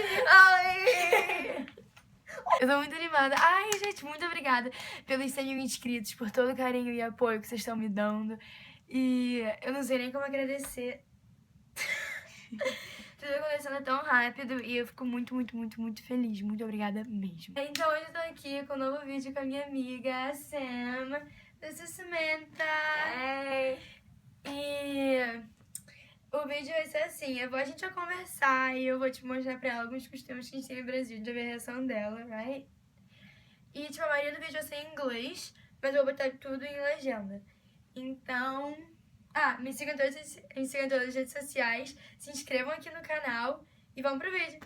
gente! Ai! Eu tô muito animada. Ai, gente, muito obrigada pelos 100 mil inscritos, por todo o carinho e apoio que vocês estão me dando. E eu não sei nem como agradecer. Tudo acontecendo tão rápido e eu fico muito, muito, muito, muito feliz. Muito obrigada mesmo. Então hoje eu tô aqui com um novo vídeo com a minha amiga, a Sam. This is Samantha. Hey. E o vídeo vai ser assim, a gente vai conversar e eu vou te mostrar pra ela alguns costumes que a gente tem no Brasil, de ver a reação dela, right? E tipo, a maioria do vídeo vai ser em inglês, mas eu vou botar tudo em legenda. Então... me sigam em todas as redes sociais, se inscrevam aqui no canal e vamos pro vídeo.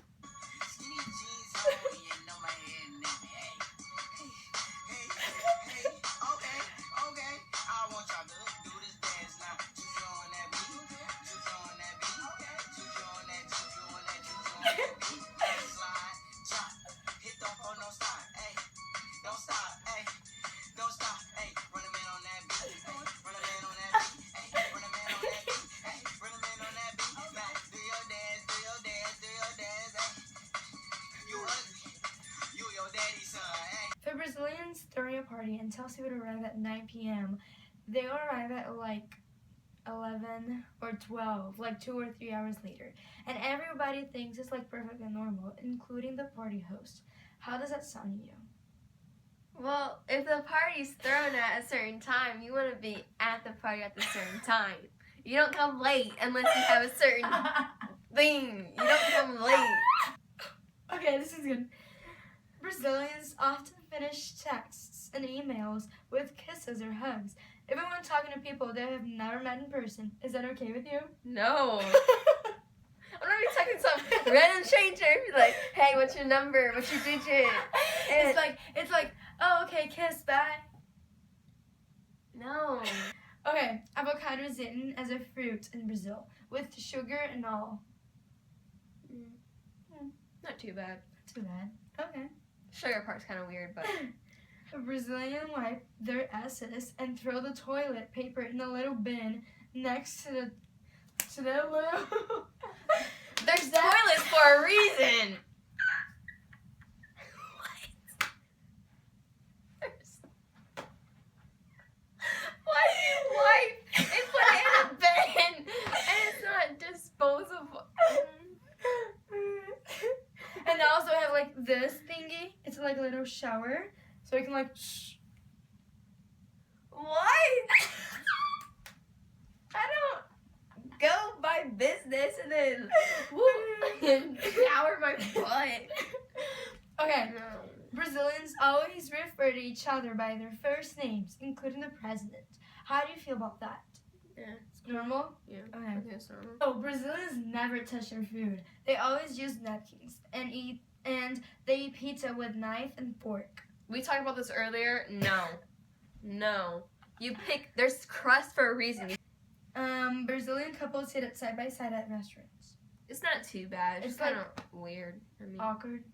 For Brazilians throwing a party and tells people to arrive at 9 p.m., they will arrive at like 11 or 12, like 2 or 3 hours later. And everybody thinks it's like perfectly normal, including the party host. How does that sound to you? Well, if the party's thrown at a certain time, you want to be at the party at the certain time. You don't come late unless you have a certain thing. You don't come late. Okay, this is good. Brazilians often finish texts and emails with kisses or hugs. If I'm talking to people they have never met in person, is that okay with you? No. I'm not even talking to some random stranger. Be like, hey, what's your number? What's your digit? And It's like, oh, okay, kiss, bye. no. Okay, avocado is eaten as a fruit in Brazil, with sugar and all. Not too bad. Not too bad. Okay. Sugar part's kind of weird, but A Brazilian wipe their asses and throw the toilet paper in a little bin next to the little... there's toilets for a reason. Why do you wipe and put it in a bin and it's not disposable? And they also have like this thingy. It's like a little shower, so you can like. What? I don't go by business and then and shower my butt. Okay. No. Brazilians always refer to each other by their first names, including the president. How do you feel about that? Yeah. It's normal? Yeah. Okay. I think it's normal. Oh, Brazilians never touch their food. They always use napkins and they eat pizza with knife and fork. We talked about this earlier. No. You pick. There's crust for a reason. Brazilian couples sit side by side at restaurants. It's not too bad. It's It's kind of weird. I mean, Awkward.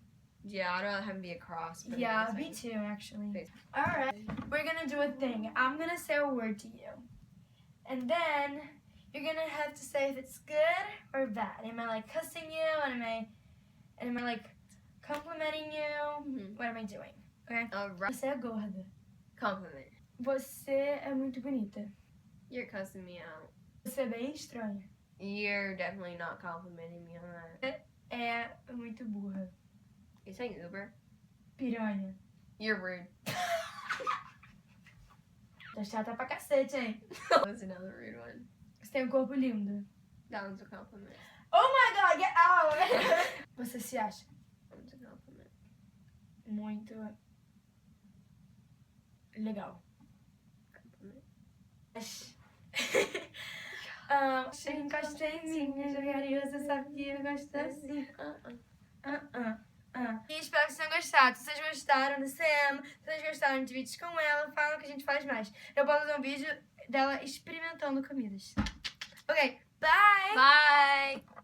yeah, I'd rather have him be a cross. But Yeah, it's me like- too, actually. Alright, we're gonna do a thing. I'm gonna say a word to you. And then you're gonna have to say if it's good or bad. Am I like cussing you? And am I like complimenting you? Mhm. What am I doing? Okay? Alright. Você é gorda. Compliment. Você é muito bonita. You're cussing me out. Você é bem estranha. You're definitely not complimenting me on that. É muito burra. You saying Uber? Piranha. You're rude. Tá chata pra cacete, hein? That was another rude one. Você tem um corpo lindo. That one's a compliment. Oh my god, get out! Você se acha That one's a compliment. muito legal. Compliment. Gostei em mim, jogaria, você sabe que eu gosto assim. E espero que vocês tenham gostado. Se vocês gostaram da Sam, se vocês gostaram de vídeos com ela, falam que a gente faz mais. Eu posso fazer um vídeo dela experimentando comidas. Ok, bye! Bye!